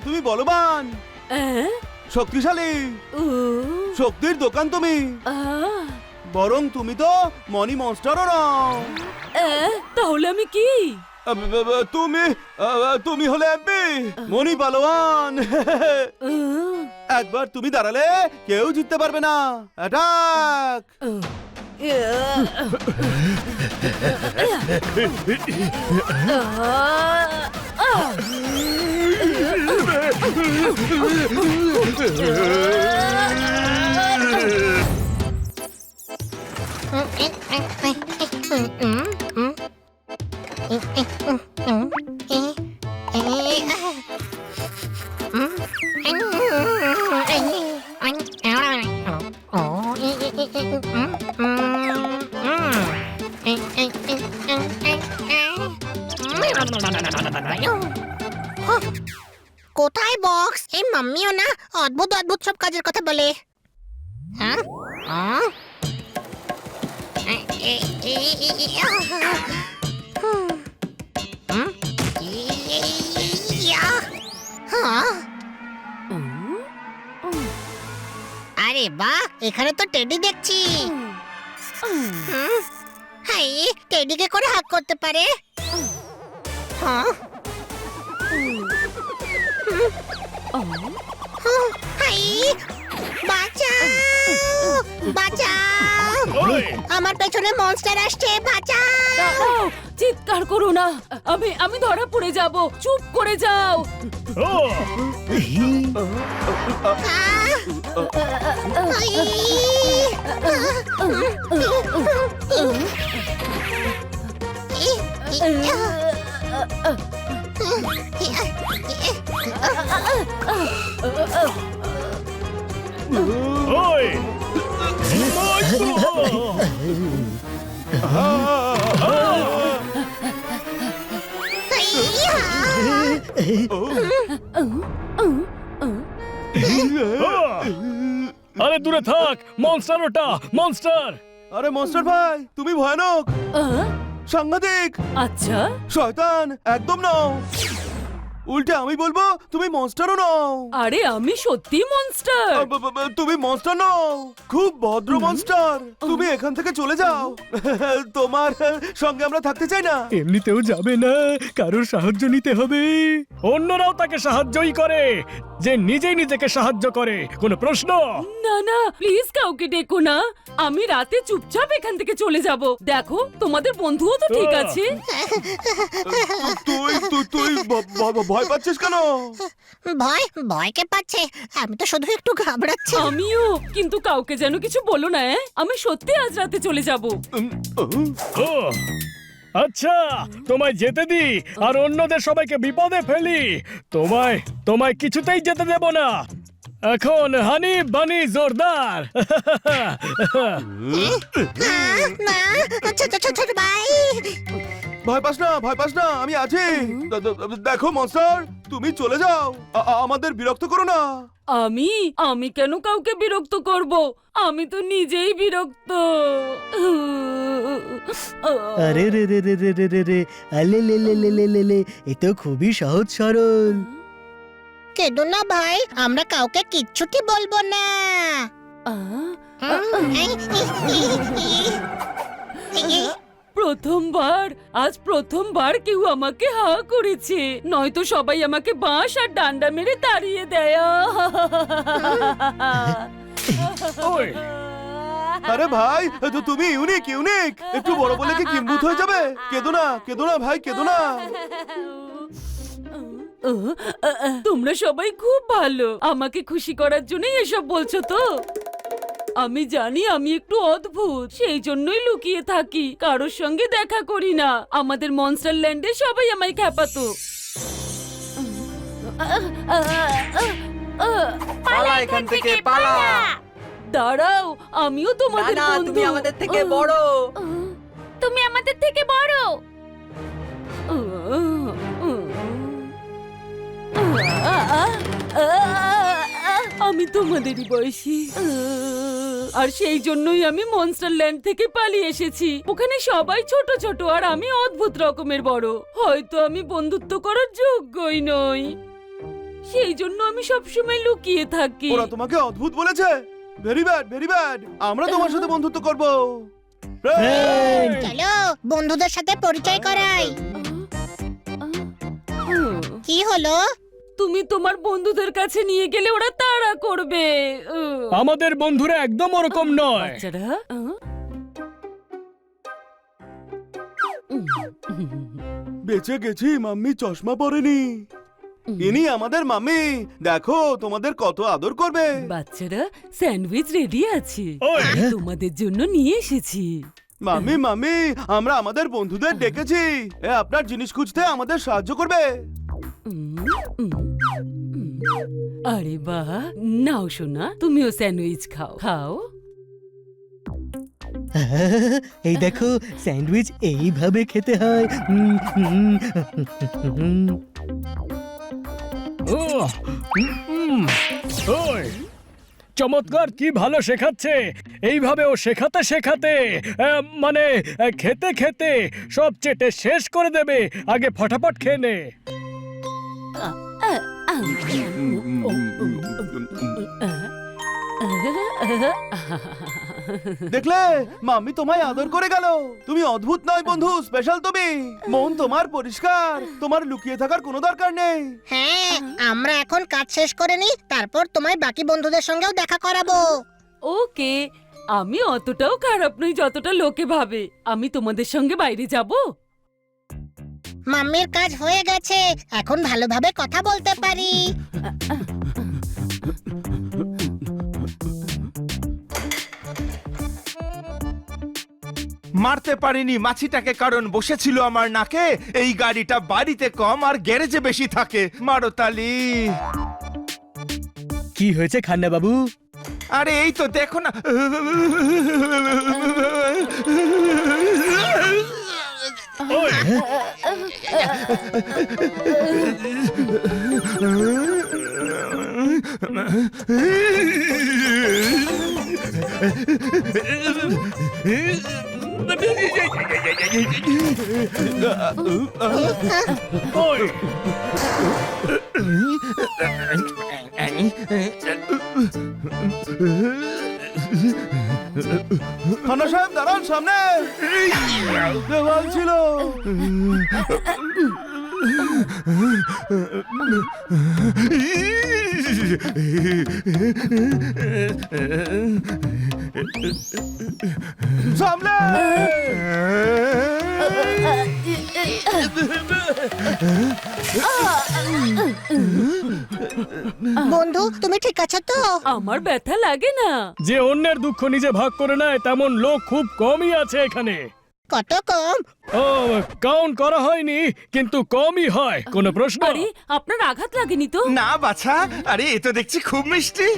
তুমি বলবান, শক্তিশালী, শক্তির দোকান তুমি। বরং তুমি তো মনি মনস্টারও নও। তাহলে আমি কি? তুমি হলে এমপি, মনি পালোয়ান। একবার তুমি দাঁড়ালে কেউ জিততে পারবে না। অ্যাটাক! কোথায় বক্স? এই মাম্মিও না অদ্ভুত অদ্ভুত সব কাজের কথা বলে। হ্যাঁ, আরে বাহ, এখানে তো টেডি দেখছি। হাই, টেডিকে করে হাক করতে পারে। হ্যাঁ, হাই, বাঁচাও, বাঁচাও, আমার পেছনে মনস্টার আসছে, বাঁচাও। চিৎকার করো না, আমি ধরা পড়ে যাব। চুপ করে যাও। আরে দূরে থাক, মনস্টার ওটা, মনস্টার। আরে মনস্টার ভাই, তুমি ভয়ানক, সাংঘাতিক, আচ্ছা শয়তান একদম নও। উল্টে আমি বলবো তুমি মনস্টারও নও। আরে আমি সত্যি মনস্টার। তুমি মনস্টার নও, খুব ভদ্র মনস্টার। তুমি এখান থেকে চলে যাও, তোমার সঙ্গে আমরা থাকতে চাই না। এমনিতেও যাবে না, কারোর সাহায্য নিতে হবে। অন্যরাও তাকে সাহায্যই করে, যে নিজেই নিজেকে সাহায্য করে। কোনো প্রশ্ন? না না, প্লিজ কাউকে ডেকো না। আমি রাতে চুপচাপ এখান থেকে চলে যাব। দেখো তোমাদের বন্ধুও তো ঠিক আছে। তুই ভয় পাচ্ছিস কেন? ভয়কে পাচ্ছে, আমি তো শুধু একটু ঘাবড়াচ্ছি। আমিও, কিন্তু কাউকে যেন কিছু বলো না। আমি সত্যি আজ রাতে চলে যাব। ও আচ্ছা, তোমায় যেতে দি আর অন্যদের সবাইকে বিপদে ফেলি। তোমায় কিছুতেই যেতে দেব না। এখন হানি বানি জোরদার। না, ছোট ভাই, ভয় পাস না, ভয় পাস না, আমি আছি। দেখো মনস্টার, তুমি চলে যাও, আমাদের বিরক্ত করো না। আমি কেন কাউকে বিরক্ত করব? আমি তো নিজেই বিরক্ত। আরে রে রে রে রে রে রে রে, আলে লে লে লে লে লে লে, এ তো খুবই সহজ সরল। কেঁদো না ভাই, আমরা কাউকে কিচ্ছুটি বলবো না। আজ প্রথমবার কেউ আমাকে হা করেছে, নয়তো সবাই আমাকে বাঁশ আর ডান্ডা মেরে তাড়িয়ে দেয়। ওই আরে ভাই, তো তুমি ইউনিক, একটু বড় বলে কি কিম্বুত হয়ে যাবে? কেঁদো না ভাই, কেঁদো না। তোমরা সবাই খুব ভালো, আমাকে খুশি করার জন্যই এসব বলছো তো। আমি জানি আমি একটু অদ্ভুত, সেই জন্যই লুকিয়ে থাকি, কারোর সঙ্গে দেখা করি না। আমাদের মনস্টার ল্যান্ডে সবাই আমায় খ্যাপাতো। পালা এখান থেকে, পালা। দাঁড়াও, আমিও তোমাদের না, বন্ধু। তুমি আমাদের থেকে বড়। তুমি আমাদের থেকে বড়। আমি তোমাদেরই বয়সী, আর সেই জন্যই আমি মনস্টার ল্যান্ড থেকে পালিয়ে এসেছি। ওখানে সবাই ছোট ছোট আর আমি অদ্ভুত রকমের বড়। হয়তো আমি বন্ধুত্ব করার যোগ্যই নই। সেই জন্য আমি সবসময় লুকিয়ে থাকি। ওরা তোমাকে অদ্ভুত বলেছে? Very bad, very bad. আমরা তোমার সাথে বন্ধুত্ব করব। চলো বন্ধুদের সাথে পরিচয় করাই। কি হলো? তুমি তোমার বন্ধুদের কাছে নিয়ে গেলে ওরা তাড়া করবে। আমাদের বন্ধুরা একদম ওরকম নয়। বাচ্চারা বেঁচে গেছি, মাম্মি চশমা পরেনি। ইনি আমাদের মাম্মি। দেখো তোমাদের কত আদর করবে। বাচ্চারা স্যান্ডউইচ রেডি আছে, ওই। আমি তোমাদের জন্য নিয়ে এসেছি। মাম্মি মাম্মি, আমরা আমাদের বন্ধুদের ডেকেছি। এ আপনার জিনিস খুঁজতে আমাদের সাহায্য করবে। উম, উম, উম। আরে বাহ, নাও সোনা, তুমিও স্যান্ডউইচ খাও খাও। এই দেখো স্যান্ডউইচ এইভাবে খেতে হয়। ওহ, ওই, চমৎকার, কি ভালো শেখাচ্ছে। এইভাবে ও শেখাতে শেখাতে মানে খেতে খেতে সব চেটে শেষ করে দেবে। আগে ফটাফট খেয়ে নে। দেখলে মাম্মি তোমায় আদর করে গেল। তুমি অদ্ভুত নয় বন্ধু, স্পেশাল তুমি। মন তোমার পরিষ্কার, তোমার লুকিয়ে থাকার কোনো দরকার নেই। হ্যাঁ, আমরা এখন কাজ শেষ করে নি, তারপর তোমায় বাকি বন্ধুদের সঙ্গেও দেখা করাবো। ওকে, আমি অতটাও খারাপ নই যতটা লোকে ভাবে। আমি তোমাদের সঙ্গে বাইরে যাব। মাম্মির কাজ হয়ে গেছে, এখন ভালোভাবে কথা বলতে পারি। মারতে পারিনি মাছিটাকে, কারণ বসেছিল আমার নাকে। এই গাড়িটা বাড়িতে কম আর গ্যারেজে বেশি থাকে। মারো তালি। কি হয়েছে খান্না বাবু? আরে এই তো দেখো না। ওই, ওই, খানা সাহেব দাঁড়ান, সামনে দেওয়াল ছিল। সামনে। বন্ধু, তুমি ঠিক আছো তো? আমার ব্যথা লাগে না। যে অন্যের দুঃখ নিজে ভাগ করে নেয় তেমন লোক খুব কমই আছে এখানে। কত কম? ও, কাউন্ট করা হয়নি, কিন্তু কমই হয়। কোনো প্রশ্ন? আরে আপনার আঘাত লাগেনি তো? না বাছা, আরে এ তো দেখছি খুব মিষ্টি।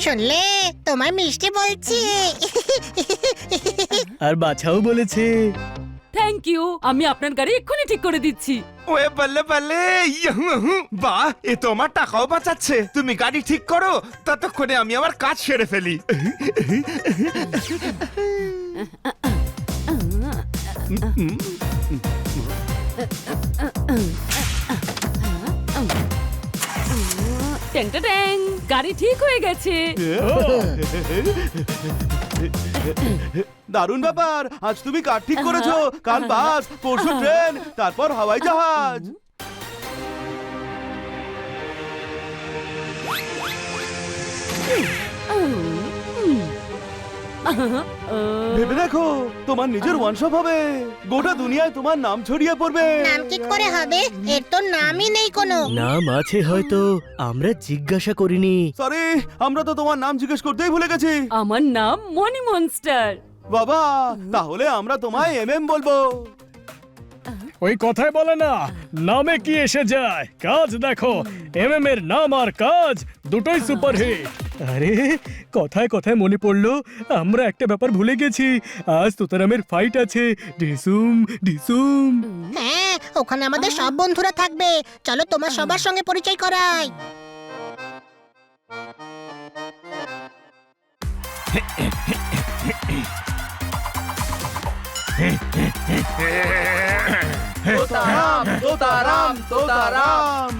শুনলে, তোমায় মিষ্টি বলছি। আর বাছাও বলেছে। থ্যাংক ইউ, আমি আপনার গাড়ি এক্ষুনি ঠিক করে দিচ্ছি। ওয়ে বল্লে বল্লে, বাহ, এ তো আমার টাকাও বাঁচাচ্ছে। তুমি গাড়ি ঠিক করো, ততক্ষণে আমি আমার কাজ সেরে ফেলি। ট্যাং ট্যাং ট্যাং, গাড়ি ঠিক হয়ে গেছে। দারুণ ব্যাপার, আজ তুমি কার ঠিক করেছো। কাল বাস, পরশু ট্রেন, তারপর হাওয়াই জাহাজ। ভেবে দেখো, তোমার নিজের ওয়ানশপ হবে। গোটা দুনিয়ায় তোমার নাম ছড়িয়ে পড়বে। নাম কি করে হবে? এর তো নামই নেই কোনো। নাম আছে হয়তো, আমরা জিজ্ঞাসা করিনি। সরি, আমরা তো তোমার নাম জিজ্ঞেস করতেই ভুলে গেছি। আমার নাম মনি মনস্টার। বাবা, তাহলে আমরা তোমায় এমএম বলবো। ওই কথাই বলে না, নামে কি এসে যায়, কাজ দেখো। এমএম এর নাম আর কাজ দুটোই সুপারহিট। আরে কথায় কথায় মনে পড়লো, আমরা একটা ব্যাপার ভুলে গেছি। আজ তোতারামের ফাইট আছে। ডিসুম ডিসুম। হ্যাঁ, ওখানে আমাদের সব বন্ধুরা থাকবে। চলো তোমার সবার সঙ্গে পরিচয় করাই। তোতারাম তোতারাম তোতারাম।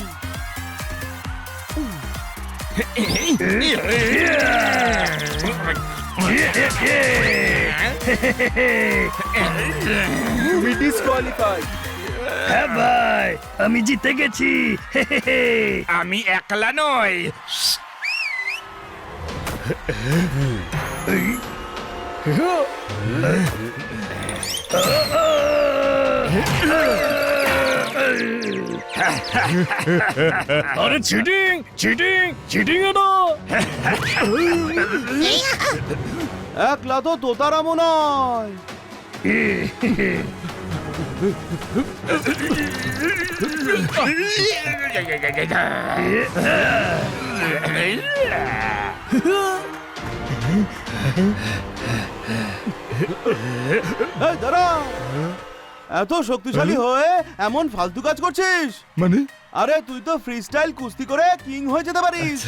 তুমি ডিসকোয়ালিফাই। হ্যাঁ ভাই, আমি জিতে গেছি। আমি একলা নই। আরে চিটিং চিটিং চিটিং এটা। একলা তো তোতারামও নয়। এই দাঁড়া, এত শক্তিশালী হয়ে এমন ফালতু কাজ করছিস? মানে আরে তুই তো ফ্রি স্টাইল কুস্তি করে কিং হয়ে যেতে পারিস।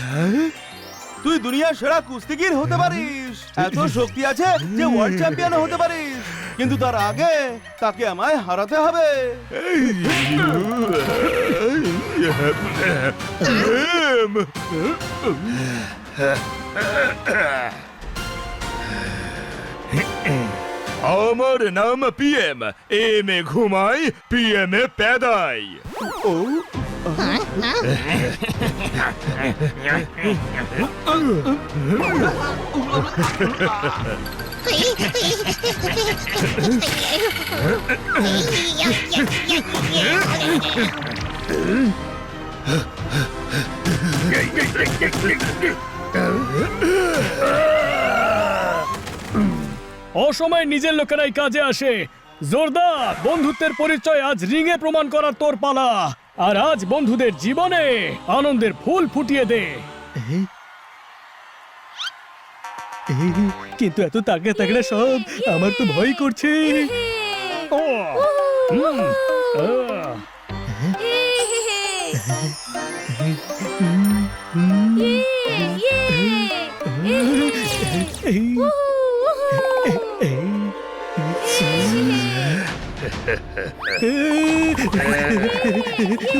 তুই দুনিয়ার সেরা কুস্তিগির হতে পারিস। এত শক্তি আছে যে ওয়ার্ল্ড চ্যাম্পিয়ন হতে পারিস, কিন্তু তার আগে তাকে আমায় হারাতে হবে। আমার নাম পিএম। এম এ ঘুমাই, পিএম এ পেদাই। অসময়ে নিজের লোকেরাই কাজে আসে। জোরদার বন্ধুত্বের পরিচয় আজ রিঙে প্রমাণ করার তোর পালা। আর আজ বন্ধুদের জীবনে আনন্দের ফুল ফুটিয়ে দে। কিন্তু এত তাগড়া তাগড়া সব আমার তো ভয় করছে। ও, হুম, আহ।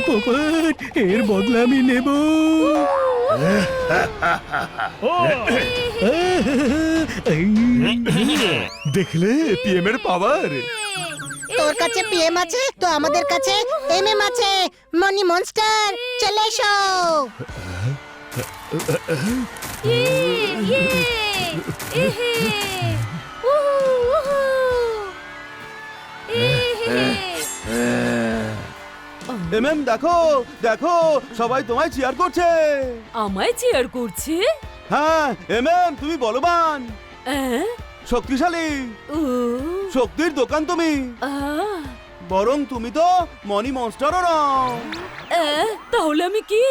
পোপট, এর বদলা আমি নেব। ও, দেখলে পিএম এর পাওয়ার। তোর কাছে পিএম আছে তো আমাদের কাছে এমএম আছে। মনি মনস্টার, চলে এসো। এমএম দেখো দেখো, সবাই তোমায় চিয়ার করছে। আমায় চেয়ার করছে? হ্যাঁ এমএম, তুমি বলবান, আহ, শক্তিশালী, ও, শক্তির দোকান তুমি। আহ, বরং তুমি তো মনি মনস্টারও নও। তাহলে আমি কি?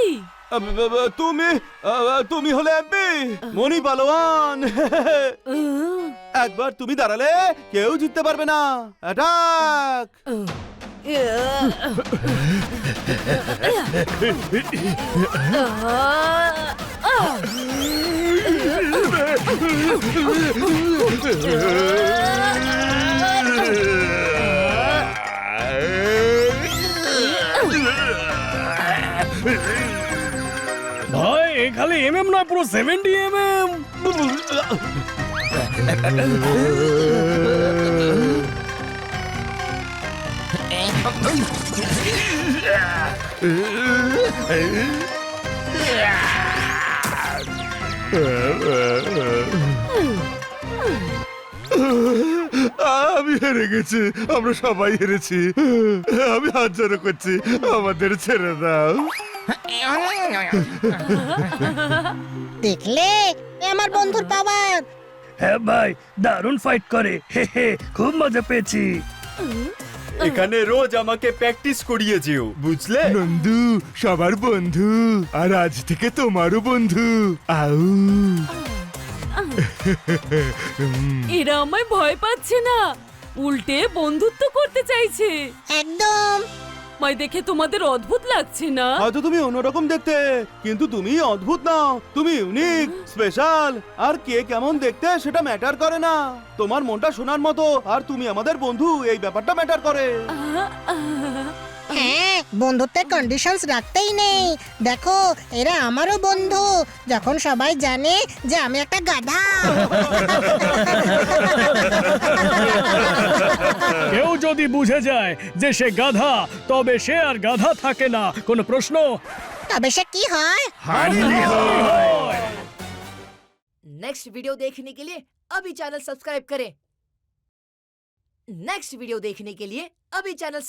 তুমি তুমি হলে এমপি মনি পালোয়ান। একবার তুমি দাঁড়ালে কেউ জিততে পারবে না। অ্যাটাক! ভাই এ খালি এমএম নয়, পুরো 70 এমএম। আমি হেরে গেছি, আমরা সবাই হেরেছি। আমি হাত জড়ো করছি, আমাদের ছেড়ে দাও। দেখলে এ আমার বন্ধুর পাওয়ার। হ্যাঁ ভাই, দারুণ ফাইট করে। হে হে, খুব মজা পেয়েছি। এখানে রোজ আমাকে প্র্যাকটিস করিয়ে যেও, বুঝলে? নন্দু সবার বন্ধু, আর আজ থেকে তোমারও বন্ধু। আউ এরা আমায় ভয় পাচ্ছে না, উল্টে বন্ধুত্ব করতে চাইছে। একদম। আমায় দেখে তোমাদের অদ্ভুত লাগছে না? হয়তো তুমি অন্যরকম দেখতে, কিন্তু তুমি অদ্ভুত নাও। তুমি ইউনিক, স্পেশাল। আর কে কেমন দেখতে সেটা ম্যাটার করে না। তোমার মনটা শোনার মতো, আর তুমি আমাদের বন্ধু, এই ব্যাপারটা ম্যাটার করে। হ্যাঁ বন্ধুত্বের কন্ডিশনস রাখতেই নেই। দেখো এরা আমারও বন্ধু, যখন সবাই জানে যে আমি একটা গাধা। কেউ যদি বুঝে যায় যে সে গাধা, তবে সে আর গাধা থাকে না। কোনো প্রশ্ন? তবে সে কি হয়? नेक्स्ट वीडियो देखने के लिए अभी चैनल सब्सक्राइब करें। नेक्स्ट वीडियो देखने के लिए अभी चैनल